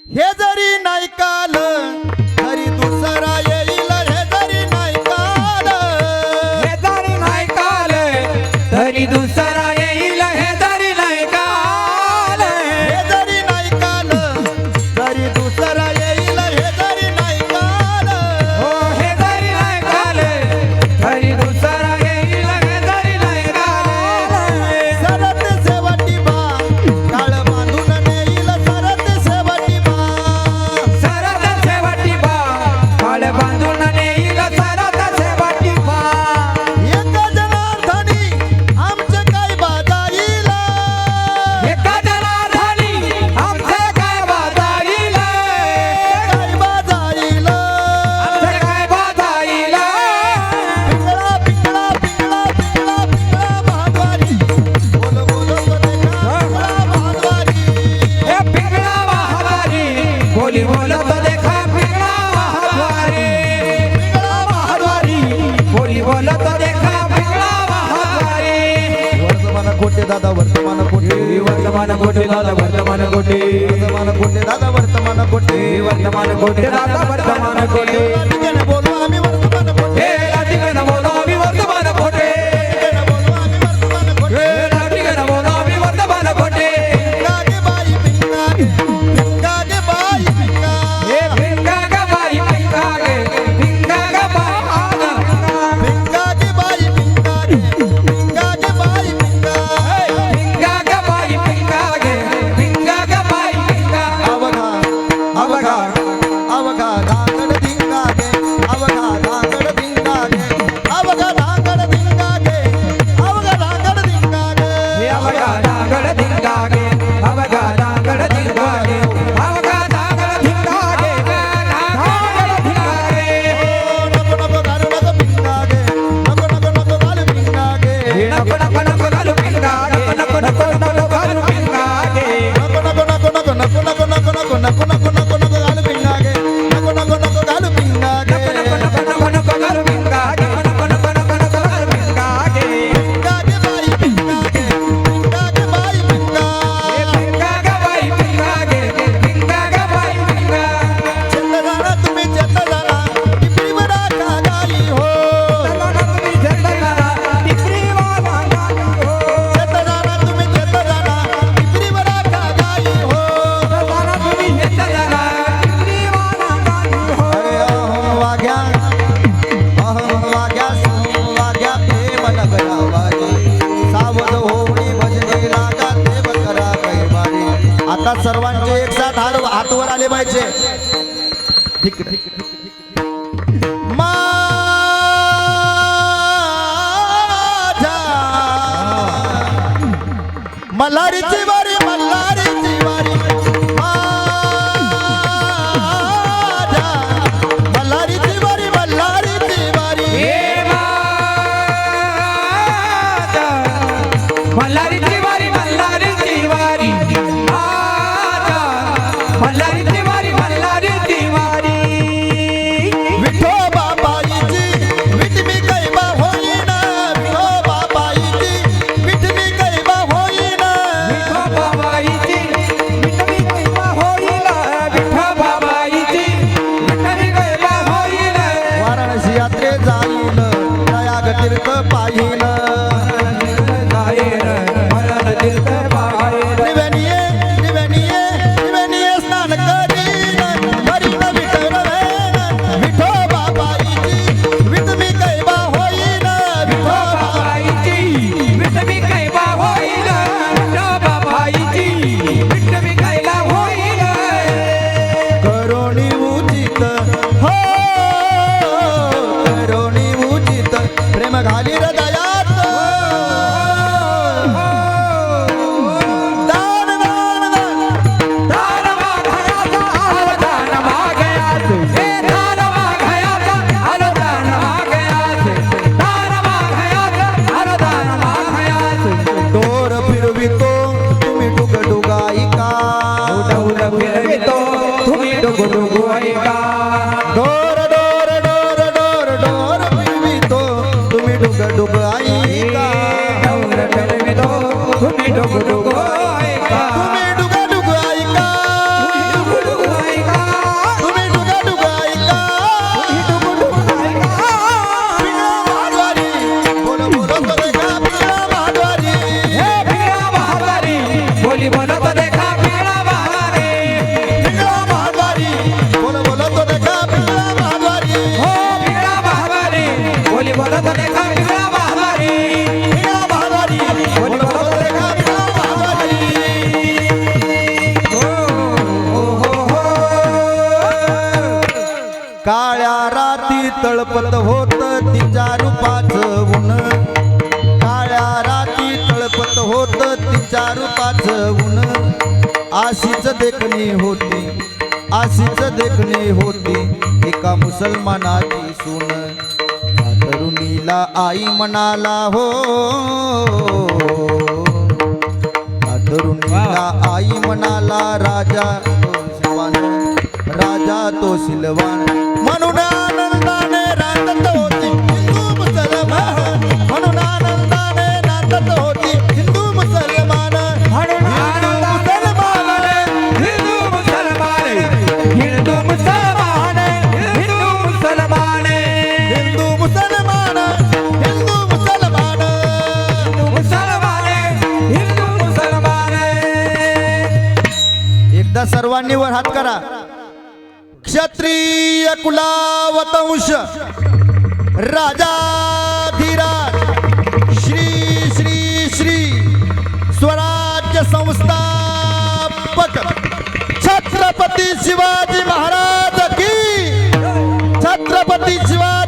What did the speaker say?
हे जरी नाही काल तरी दुसरा येईल, हे जरी नाही काल, हे जरी नाही काल तरी दुसरा येईल, हे जरी नाही काल, हे जरी नाही काल तरी दुसरा येईल, हे जरी नाही काल, हो हे जरी नाही काल तरी दुसरा येईल, हे जरी नाही काल. सरत शेवटी बा काळ बांधून नेईल, सरत शेवटी बा, सरत शेवटी बा काळ बांधून नेईल, सरत शेवटी बा. एका जनार्दनी आमचे काय बाजाईल, एका जनार्दनी आमचे काय बाजाईल, काय बाजाईल, आमचे काय बाजाईल. पिंगळा पिंगळा पिंगळा पिंगळा पिंगळा महाद्वारी, बोल बोल बोले पिंगळा महाद्वारी, हे पिंगळा महाद्वारी, बोली बोलत देखा पिंगळा महाद्वारी, पिंगळा महाद्वारी, बोली बोलत देखा पिंगळा महाद्वारी. वर्तमान कोटे दादा वर्तमान कोटे, वर्तमान कोटे दादा वर्तमान कोटे, वर्तमान कोटे दादा वर्तमान कोटे, वर्तमान कोटे दादा वर्तमान कोटे. ठिकाणी बोलू आम्ही वर्तमान कोटे, हे लाटिकन बोलो आम्ही वर्तमान कोटे, ठिकाणी बोलू आम्ही वर्तमान कोटे. हे लाटिकन बोलो आम्ही वर्तमान कोटे. पिंगागे बाई पिंगागे, पिंगागे बाई पिंगा, हे पिंगा ग बाई पिंगा गे, पिंगा ग बाई पिंगागे बाई पिंगागे, पिंगागे बाई पिंगा, पिंगा ग बाई पिंगा गे, पिंगा ग बाई पिंगा. अवघा अवघा अवघा धांगड धिंगागे, अवघा धांगड धिंगागे, अवघा धांगड धिंगागे, अवघा धांगड धिंगागे. हे अवघा डांगड धिंगागे, अवघा डांगड धिंगागे, अवघा डांगड धिंगागे, डांगड धिंगागे. नको नको घालू नको पिंगागे, नको नको नको घालू पिंगागे, हे नको नको नको घालू पिंगागे, नको नको नको घालू पिंगागे. नको नको नको नको नको नको नको नको नको नको नको नको घालू पिंगागे, नको नको नको घालू पिंगागे. नको नको नको नको घालू पिंगागे, नको नको नको नको घालू पिंगागे. पिंगागे बाई पिंगागे, पिंगागे बाई पिंगा. हे पिंगा ग बाई पिंगागे, पिंगा ग बाई पिंगा. चंद जाणा तुम्ही चंद जाणा, टिपरीवर आका गाई हो. चला तुम्ही झेंडा करा, टिपरीवाला गाणी हो. चंद जाणा तुम्ही चंद जाणा, टिपरीवर आका गाई हो. चला तुम्ही झेंडा करा, टिपरीवाला गाणी हो. अरे अहो वाघ्या, अहो वाघ्या प्रेम नगरा वारी, सावध होऊनी भजनी लागा देव करा कैवारी. आता सर्वांचे एक साथ हातवर आले पाहिजे. ठीक ठीक ठीक ठीक. माझ्या मल्हारीची वारी, मल्हारीची वारी, माझ्या मल्हारीची वारी, मल्हारीची वारी. हे माझा मल्हारीची वारी, मल्हारीची वारी. माझा मल्हारीची वारी, मल्हारीची वारी. विठोबा बाईची विठमी कैबा होईना, विठोबा बाईची विठमी कैबा होईना. विठोबाबाईची विठ्ठली कैबा होईल, विठोबाबाईची विठ्ठली कैबा होईल. वाराणसी यात्रे जाईल, प्रयाग तीर्थ पाहिल, जाईन मरण तीर्थ पाहिल. त्रिवेणीये त्रिवेणीये त्रिवेणीये स्नान करीन, करीन विठ्ठल वेण. विठोबा बाईची विठमी कैबा होईना, विठोबा विठोबाबाईची विठ्ठली कैबा होईल, विठोबाबाईची विठ्ठली कैला होईल. करोणी उचित हो, करोणी उचित प्रेम घाली हृदयात. दान दान दान दान मागायचा आलो दान मागायचे, हे दान मागायचा आलो दान मागायचे, दान मागायचा आलो दान मागायचे. डोर फिरवितो तुम्ही डुग डुगाईका, डौल फिरवितो तुम्ही डुगु डुगु ऐका. Door door door door door फिरवितो तुम्ही डुग डुगाईका, डौल फिरवितो तुम्ही डुगु डुगु ऐका. तुम्ही डुग डुगाईका. राती तळपत होत तिच्या रूपाचं ऊन काळ्या राती तळपत होत तिच्या रूपाचं ऊन आशीच देखणी होती आशीच देखणी होती एका मुसलमानाची सून त्या तरुणीला आई म्हणाला हो त्या तरुणीला आई म्हणाला राजा तो सिलवान राजा तो सिलवान म्हणून आनंदाने रांगत होती हिंदू मुसलमान म्हणून आनंदाने रांगत होती हिंदू मुसलमान म्हणून हिंदू मुसलमान हिंदू मुसलमान हिंदू मुसलमान हिंदू मुसलमान हिंदू मुसलमान हिंदू मुसलमान हिंदू मुसलमान एकदा सर्वांनी वर हात करा क्षत्रिय कुलावतंश राजाधिराज श्री श्री श्री स्वराज्य संस्थापक छत्रपती शिवाजी महाराज की छत्रपती शिवाजी